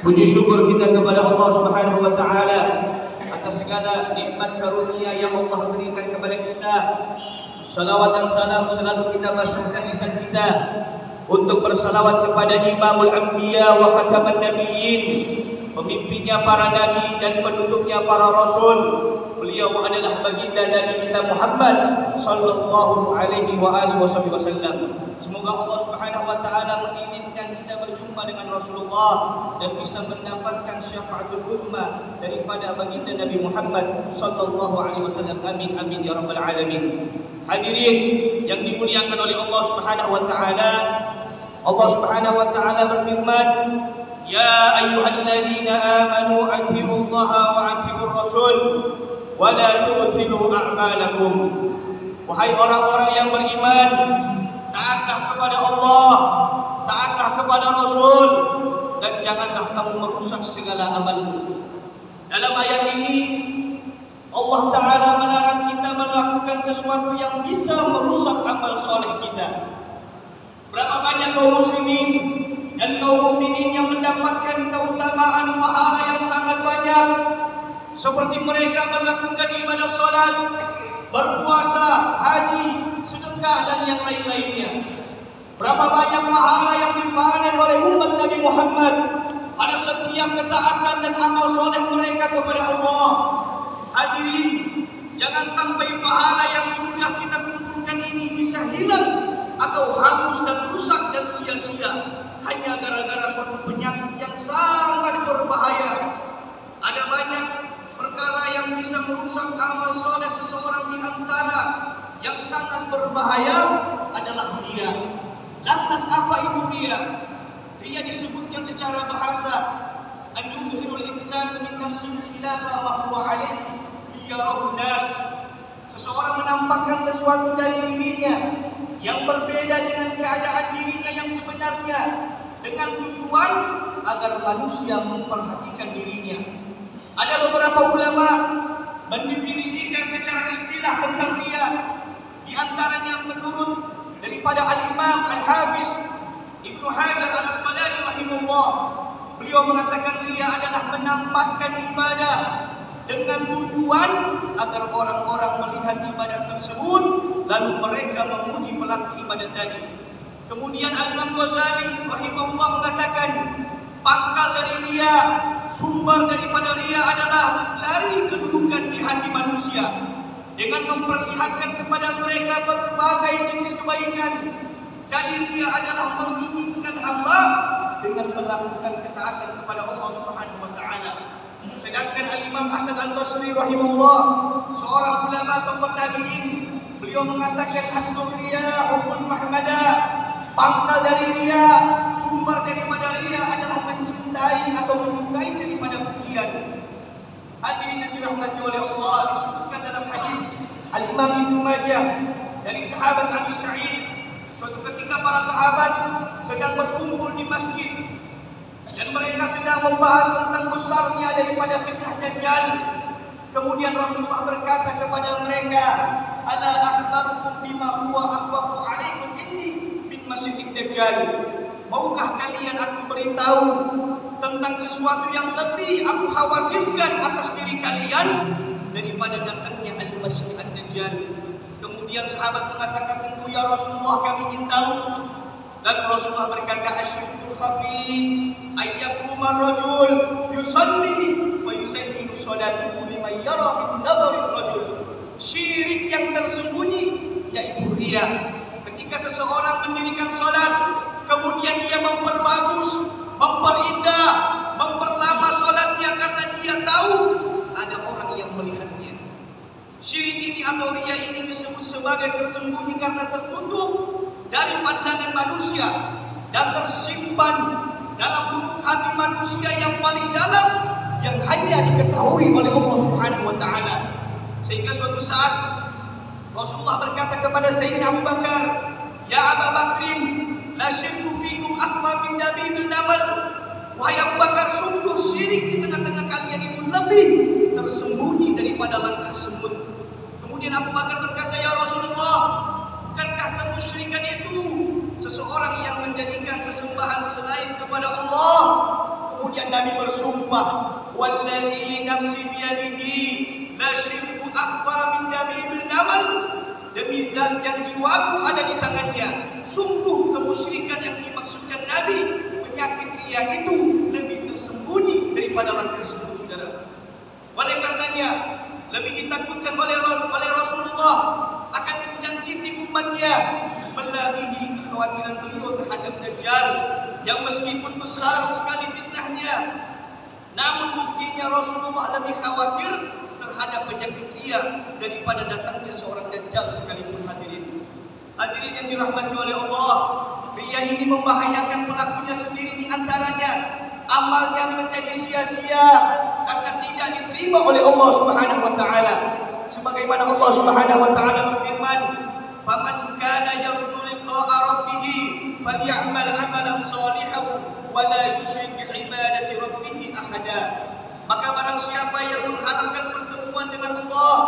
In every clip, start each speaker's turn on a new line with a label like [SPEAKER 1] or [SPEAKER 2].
[SPEAKER 1] Puji syukur kita kepada Allah Subhanahu wa taala atas segala nikmat karunia yang Allah berikan kepada kita. Salawat dan salam selalu kita basahkan lisan kita untuk bersalawat kepada Imamul Anbiya wa Khataman Nabiyyin, pemimpinnya para nabi dan penutupnya para rasul. Beliau adalah baginda Nabi kita Muhammad sallallahu alaihi wa alihi wasallam. Semoga Allah Subhanahu wa taala mengizinkan kita berjumpa dengan Rasulullah dan bisa mendapatkan syafaatul uzma daripada baginda Nabi Muhammad sallallahu alaihi wasallam. Amin amin ya rabbal alamin. Hadirin yang dimuliakan oleh Allah Subhanahu wa taala, Allah Subhanahu wa taala berfirman, "Ya ayyuhalladzina amanu atiiullaha wa atiiur rasul wa la tubtilu a'malakum." Wahai orang-orang yang beriman, taatlah kepada Allah, taatlah kepada Rasul, dan janganlah kamu merusak segala amalmu. Dalam ayat ini Allah Ta'ala melarang kita melakukan sesuatu yang bisa merusak amal soleh kita. Berapa banyak kaum muslimin dan kaum mukminin yang mendapatkan keutamaan pahala yang sangat banyak, seperti mereka melakukan ibadah salat, berpuasa, haji, sedekah dan yang lain-lainnya. Berapa banyak pahala yang dipanen oleh umat Nabi Muhammad pada setiap ketaatan dan amal soleh mereka kepada Allah. Hadirin, jangan sampai pahala yang sudah kita kumpulkan ini bisa hilang atau hangus dan rusak dan sia-sia hanya gara-gara suatu penyakit yang sangat berbahaya. Ada banyak perkara yang bisa merusak amal soleh seseorang, di antara yang sangat berbahaya adalah riya. Lantas apa itu riya? Riya disebutkan secara bahasa an yudhirul insanu min nafsihi khilafa ma huwa alaihi liyarahu nas. Seseorang menampakkan sesuatu dari dirinya yang berbeda dengan keadaan dirinya yang sebenarnya, dengan tujuan agar manusia memperhatikan dirinya. Ada beberapa ulama mendefinisikan secara istilah tentang riya. Di antaranya menurut daripada Al-Imam Al-Hafiz Ibnu Hajar Al-Asqalani rahimahullah, beliau mengatakan riya adalah menampakkan ibadah dengan tujuan agar orang-orang melihat ibadah tersebut lalu mereka memuji pelaku ibadah tadi. Kemudian Al-Imam Ghazali rahimahullah mengatakan pangkal dari riya, sumber daripada riya adalah mencari kedudukan di hati manusia dengan memperlihatkan kepada mereka berbagai jenis kebaikan. Jadi riya adalah menginginkan hamba dengan melakukan ketaatan kepada Allah Subhanahu wa taala. Sedangkan Al-Imam Hasan Al-Basri rahimahullah, seorang ulama tokoh tabi'in, beliau mengatakan aslul riya hubbul mahmadah. Pangkal dari riya, sumber daripada riya adalah mencintai atau menyukai daripada pujian. Hadirin yang dirahmati oleh Allah, disebutkan dalam hadis Al-Imam Ibnu Majah dari sahabat Abi Sa'id, suatu ketika para sahabat sedang berkumpul di masjid dan mereka sedang membahas tentang besarnya daripada fitnah Dajjal. Kemudian Rasulullah berkata kepada mereka, "Ala akhbarukum bima huwa akhwafu alaikum inni min Masiihid Dajjal." Maukah kalian aku beritahu tentang sesuatu yang lebih aku khawatirkan atas diri kalian daripada datangnya Al-Masih Ad-Dajjal? Kemudian sahabat mengatakan, tentu ya Rasulullah, kami ingin tahu. Dan Rasulullah berkata, asyirkul khafi ayyakuma rajul yusalli wa yusayyidu salatuhu liman yara min nadhari rajul. Syirik yang tersembunyi yaitu riya. Ketika seseorang mendirikan salat, kemudian dia memperbagus, memperindah, memperlama salatnya karena dia tahu ada orang yang melihatnya. Syirik ini atau riya ini disebut sebagai tersembunyi karena tertutup dari pandangan manusia dan tersimpan dalam lubuk hati manusia yang paling dalam, yang hanya diketahui oleh Allah Subhanahu wa taala. Sehingga suatu saat Rasulullah berkata kepada Sayyidina Abu Bakar, "Ya Abu Bakrin, la syirku fikum akhfa min dabibil namal." Wahai Abu Bakar, sungguh syirik di tengah-tengah kalian itu lebih tersembunyi daripada langkah semut. Kemudian Abu Bakar berkata, "Ya Rasulullah, bukankah kemusyrikan itu seseorang yang menjadikan sesembahan selain kepada Allah Nabi bersumpah, "Walladzi nafsi biyadihi la syirku akhfa min dabibil namal." Demi zat yang jiwaku ada di tangannya, sungguh kemusyrikan yang dimaksudkan Nabi, penyakit riya itu lebih tersembunyi daripada langkah semut, saudara. Oleh karenanya, lebih ditakutkan oleh Rasulullah akan menjangkiti umatnya, melebihi kekhawatiran beliau terhadap Dajjal yang meskipun besar sekali fitnahnya, namun buktinya Rasulullah lebih khawatir terhadap penyakit riya daripada datangnya seorang Dajjal sekalipun. Hadirin yang dirahmati oleh Allah, riya ini membahayakan pelakunya sendiri, di antaranya amal yang menjadi sia-sia karena tidak diterima oleh Allah Subhanahu wa taala. Sebagaimana Allah Subhanahu wa taala berfirman, "Faman kana yarju liqa'a rabbih falyamal 'amalan shalihan wa la yusyrik bi ibadati rabbih ahada." Maka barang siapa yang mengharapkan pertemuan dengan Allah,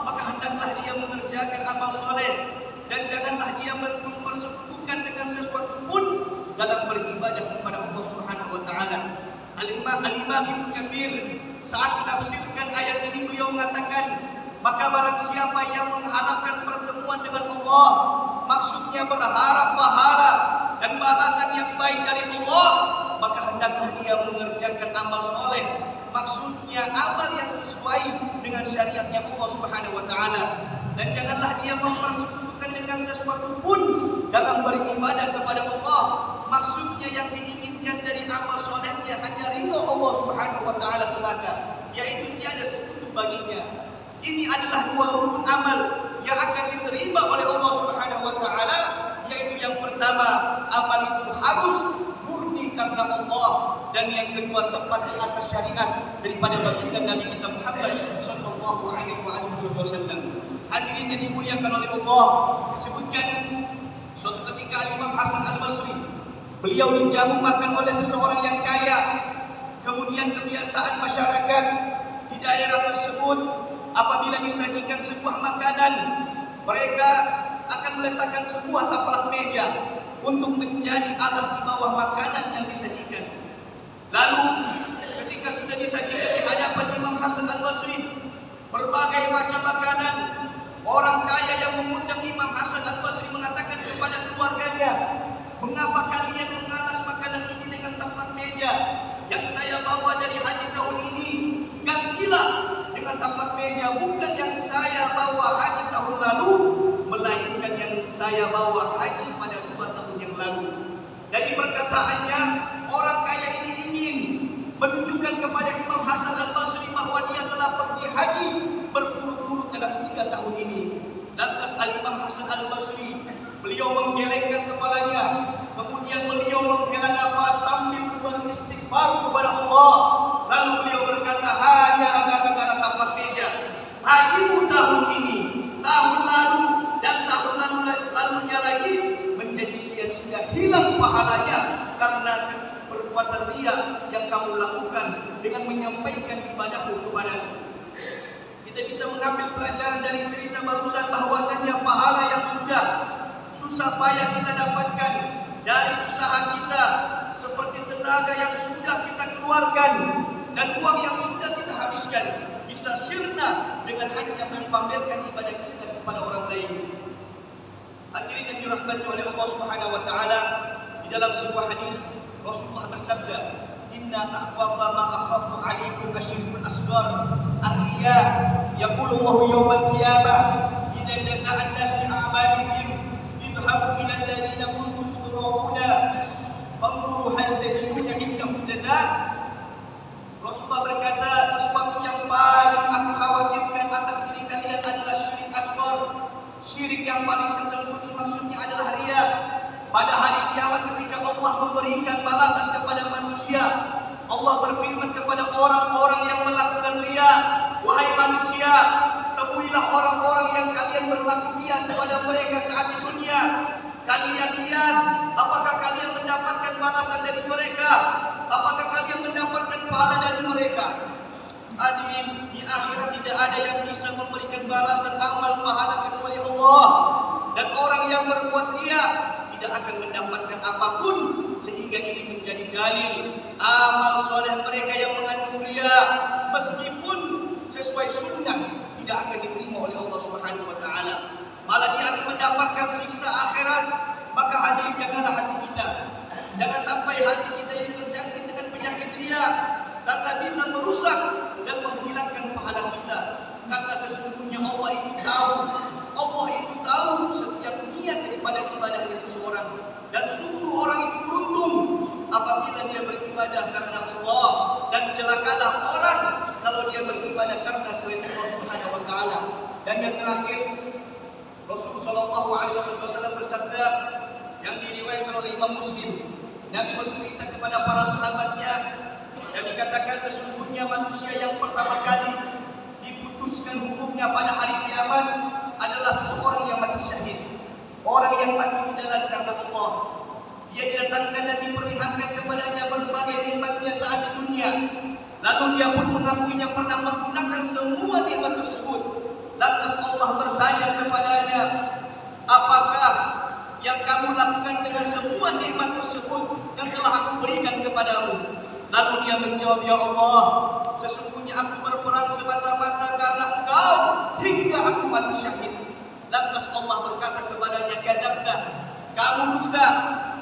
[SPEAKER 1] maka hendaklah dia mengerjakan amal soleh dan janganlah dia mempersekutukan dengan sesuatu pun dalam beribadah kepada Allah Subhanahu wa taala. Al-Imam Ibnu Katsir saat menafsirkan ayat ini beliau mengatakan, maka barang siapa yang mengharapkan pertemuan dengan Allah, maksudnya berharap pahala dan balasan yang baik dari Allah, maka hendaklah dia mengerjakan amal soleh, maksudnya amal yang sesuai dengan syariatnya Allah Subhanahu wa taala, dan janganlah dia mempersekutukan dengan sesuatu pun dalam beribadah kepada Allah, maksudnya yang diinginkan dari amal solehnya hanya ridha Allah Subhanahu wa taala semata, yaitu tiada sekutu baginya. Ini adalah dua rukun amal yang akan diterima oleh Allah Subhanahu wa taala, yaitu yang pertama, amal itu harus murni karena Allah, dan yang kedua, tepat di atas syariat daripada baginda Nabi kita Muhammad sallallahu alaihi wasallam. Hadirin yang dimuliakan oleh Allah, disebutkan suatu ketika Imam Hasan Al-Basri, beliau dijamu makan oleh seseorang yang kaya. Kemudian kebiasaan masyarakat di daerah tersebut, apabila disajikan sebuah makanan, mereka akan meletakkan sebuah taplak meja untuk menjadi alas di bawah makanan yang disajikan. Lalu ketika sudah disajikan di hadapan Imam Hasan Al-Basri berbagai macam makanan, orang kaya yang mengundang Imam Hasan Al-Basri mengatakan kepada keluarganya, "Mengapa kalian mengalas makanan ini dengan taplak meja yang saya bawa dari haji tahun ini? Gantilah dengan taplak meja bukan yang saya bawa haji tahun lalu, melainkan yang saya bawa haji pada 2 tahun yang lalu." Dari perkataannya, orang kaya ini ingin menunjukkan kepada Imam Hasan Al-Basri bahwa dia telah pergi haji berturut-turut dalam 3 tahun ini. Lantas Imam Hasan Al-Basri, beliau menggelengkan kepalanya, kemudian beliau menghela nafas sambil beristighfar kepada Allah. Lalu beliau berkata, "Hanya gara-gara taplak meja, hajimu tahun ini, tahun lalu, dan tahun lalunya lagi menjadi sia-sia, hilang pahalanya karena perbuatan riya yang kamu lakukan dengan menyampaikan ibadahmu kepadaku." Kita bisa mengambil pelajaran dari cerita barusan bahwasanya pahala yang sudah susah payah kita dapatkan dari usaha kita, seperti tenaga yang sudah kita keluarkan dan uang yang sudah kita habiskan, bisa sirna dengan hanya mempamerkan ibadah kita kepada orang lain. Hadirin yang dirahmati oleh Allah Subhanahu wa taala, di dalam sebuah hadis Rasulullah bersabda, "Inna akhwafa ma akhafu 'alaikum asyirkul asghar ar-riya, yaqulu Allah yawmal qiyamah idza jaza'a an-nas bi a'malihim idhabu ila alladhina kuntum tud'una fanzuru hal tajiduna 'indahum jazaa." Rasulullah berkata, sesuatu yang paling aku khawatirkan atas diri kalian adalah syirik asghar. Syirik yang paling tersembunyi maksudnya adalah riya. Pada hari kiamat ketika Allah memberikan balasan kepada manusia, Allah berfirman kepada orang-orang yang melakukan riya, "Wahai manusia, temuilah orang-orang yang kalian berlaku riya kepada mereka saat di dunia. Kalian lihat, apakah kalian mendapatkan balasan dari mereka? Apakah kalian mendapatkan pahala dari mereka?" Hadirin, di akhirat tidak ada yang bisa memberikan balasan amal pahala kecuali Allah. Dan orang yang berbuat riya tidak akan mendapatkan apapun, sehingga ini menjadi dalil amal soleh mereka meskipun sesuai sunnah tidak akan diterima oleh Allah Subhanahu wa taala. Malah dia akan mendapatkan siksa akhirat. Maka hadirin, jagalah hati kita. Jangan sampai hati kita ini terjangkit dengan penyakit riya, karena bisa merusak dan menghilangkan pahala kita. Karena sesungguhnya Allah itu tahu setiap niat daripada ibadahnya seseorang. Dan sungguh orang itu beruntung apabila dia beribadah karena Allah, dan celakalah orang kalau dia beribadah karena selain Allah Subhanahu wa taala. Dan yang terakhir, Rasulullah sallallahu alaihi wasallam bersabda yang diriwayatkan oleh Imam Muslim. Nabi bercerita kepada para sahabatnya dan dikatakan sesungguhnya manusia yang pertama kali diputuskan hukumnya pada hari kiamat adalah seseorang yang mati syahid. Orang yang mati di jalan karena Allah. Dia didatangkan dan diperlihatkan kepadanya berbagai nikmatnya saat di dunia. Lalu dia pun mengakuinya pernah menggunakan semua nikmat tersebut. Lantas Allah bertanya kepadanya, apakah yang kamu lakukan dengan semua nikmat tersebut yang telah aku berikan kepadamu? Lalu dia menjawab, ya Allah, sesungguhnya aku berperang semata-mata karena Engkau hingga aku mati syahid. Lantas Allah berkata kepadanya, kadzabta, kamu dusta.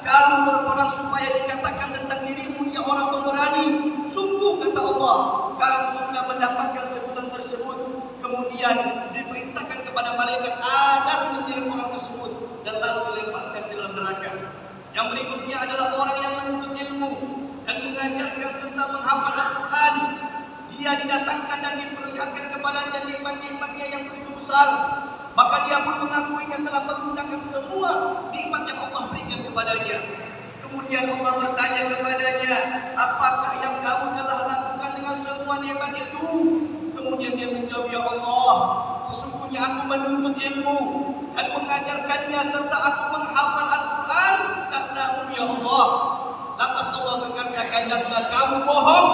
[SPEAKER 1] Kamu berperang supaya dikatakan tentang dirimu dia orang pemberani. Sungguh kata Allah, kamu sudah mendapatkan sebutan tersebut. Kemudian diperintahkan kepada malaikat agar menyeret orang tersebut dan lalu dilemparkan ke dalam neraka. Yang berikutnya adalah orang yang menuntut ilmu dan mengajarkan serta menghafal Al-Quran. Dia didatangkan dan diperlihatkan kepadanya nikmat-nikmatnya yang begitu besar. Maka dia pun mengakuinya telah menggunakan semua nikmat yang Allah berikan kepadanya. Kemudian Allah bertanya kepadanya, apakah yang kamu telah lakukan dengan semua nikmat itu? Kemudian dia menjawab, ya Allah, sesungguhnya aku menuntut ilmu dan mengajarkannya serta aku menghafal Al-Quran karenamu ya Allah. Lantas Allah berkata, kadzabta, kamu bohong.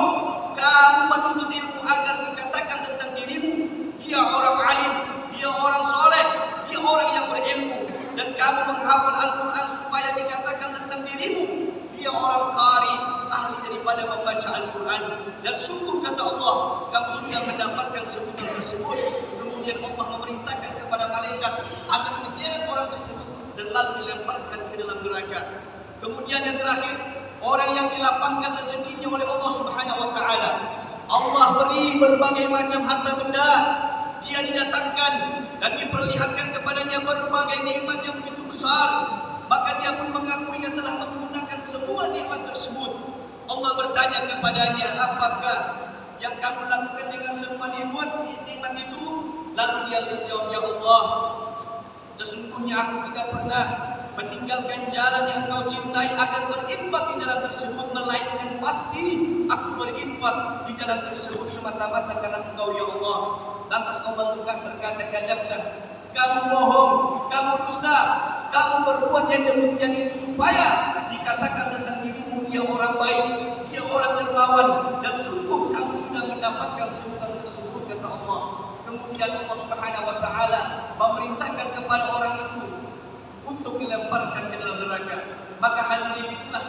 [SPEAKER 1] Kamu menuntut ilmu agar dikatakan tentang dirimu dia orang alim, dia orang soleh, dia orang yang berilmu. Dan kamu menghafal Al-Quran supaya dikatakan tentang dirimu dia orang qari, ahli daripada membaca Al-Quran. Dan sungguh kata Allah, kamu sudah mendapatkan sebutan tersebut. Kemudian Allah memerintahkan kepada malaikat agar menyeret orang tersebut dan lalu dilemparkan ke dalam neraka. Kemudian yang terakhir, orang yang dilapangkan rezekinya oleh Allah Subhanahu wa taala. Allah beri berbagai macam harta benda. Dia didatangkan dan diperlihatkan kepadanya berbagai nikmat yang begitu besar. Maka dia pun mengakuinya telah menggunakan semua nikmat tersebut. Allah bertanya kepadanya, apakah yang kamu lakukan dengan semua nikmat itu? Lalu dia menjawab, ya Allah, sesungguhnya aku tidak pernah meninggalkan jalan yang Engkau cintai agar berinfak di jalan tersebut, melainkan pasti aku berinfak di jalan tersebut semata-mata karena Engkau ya Allah. Lantas Allah berkata, kadzabta, kamu bohong, kamu dusta, kamu berbuat yang demikian itu supaya dikatakan tentang dirimu dia orang baik, dia orang dermawan, dan sungguh kamu sudah mendapatkan sebutan tersebut kata Allah. Kemudian Allah Subhanahu wa taala memerintahkan kepada orang itu untuk dilemparkan ke dalam neraka. Maka hadirin, itulah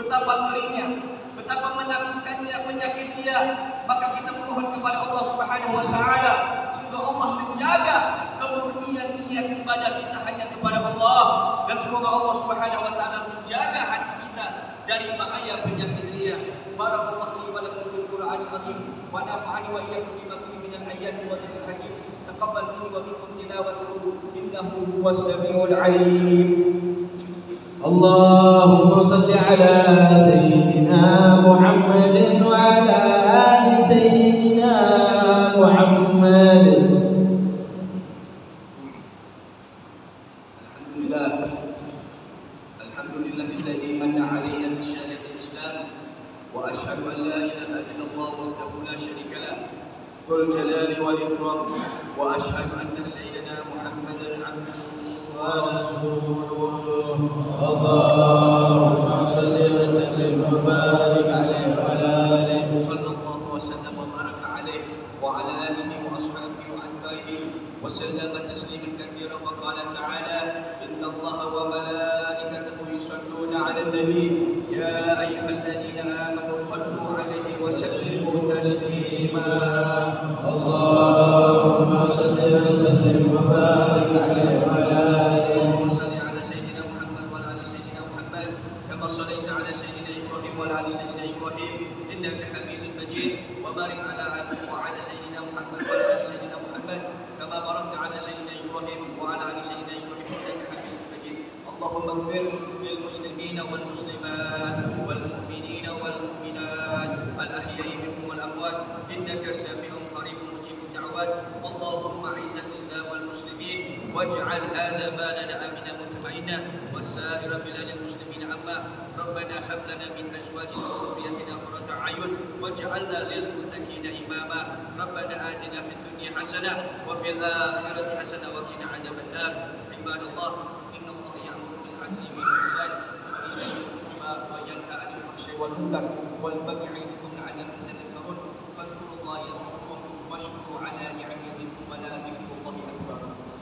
[SPEAKER 1] betapa ngerinya, betapa menakutkannya penyakit riya. Maka kita memohon kepada Allah Subhanahu wa taala semoga Allah menjaga kemurnian niat ibadah kita hanya kepada Allah, dan semoga Allah Subhanahu wa taala menjaga hati kita dari bahaya penyakit riya. Barakallahu li wa lakum fil Qur'anil azim wa nafa'ani wa iyyakum bima fihi minal ayati wa dzikril hakim. Taqabbal minni wa minkum tilawatahu innahu huwas samiul alim.
[SPEAKER 2] Allahumma salli ala sayyidina Muhammadin wa ala ali sayyidina Muhammad.
[SPEAKER 1] Alhamdulillahilladzi manna 'alaina bi syariatil Islam wa asyhadu an la ilaha illallah wahdahu la syarika lah dzul jalali wal ikram wa asyhadu anna sayyidina Muhammadan 'abduhu wa rasuluh.
[SPEAKER 2] Allahumma salli wa sallim wa barik alaihi wa ala alihi
[SPEAKER 1] sallallahu wa sallam wa baraka alaihi wa ala alihi wa ashabihi wa atba'ihi wa sallama tasliman katsiran. Wa qala ta'ala, inna Allaha wa malaikatahu yusalluna 'alan nabi ya ayyuhalladzina amanu sallu 'alaihi wa sallimu taslima. إبراهيم إنك حميد مجيد وبارك وعلى سيدنا محمد وعلى آل سيدنا محمد كما باركت على سيدنا إبراهيم وعلى آل سيدنا إبراهيم إنك حميد مجيد. اللهم اغفر للمسلمين والمسلمات والمؤمنين والمؤمنات الأحياء منهم والأموات إنك سميع قريب مجيب الدعوات. اللهم أعز الإسلام والمسلمين واجعل هذا بلدنا آمنا مطمئنا وسائر بلاد المسلمين عما. ربنا هب لنا من أزواجنا وذريتنا قرة أعين واجعلنا للمتقين إماما. ربنا آتنا في الدنيا حسنة وفي الآخرة حسنة وقنا عذاب النار. عباد الله إن الله يأمر بالعدل والإحسان وإيتاء ذي القربى وينهى عن الفحشاء والمنكر والبغي يعظكم لعلكم تذكرون. فاذكروا الله يذكركم واشكروا على نعمته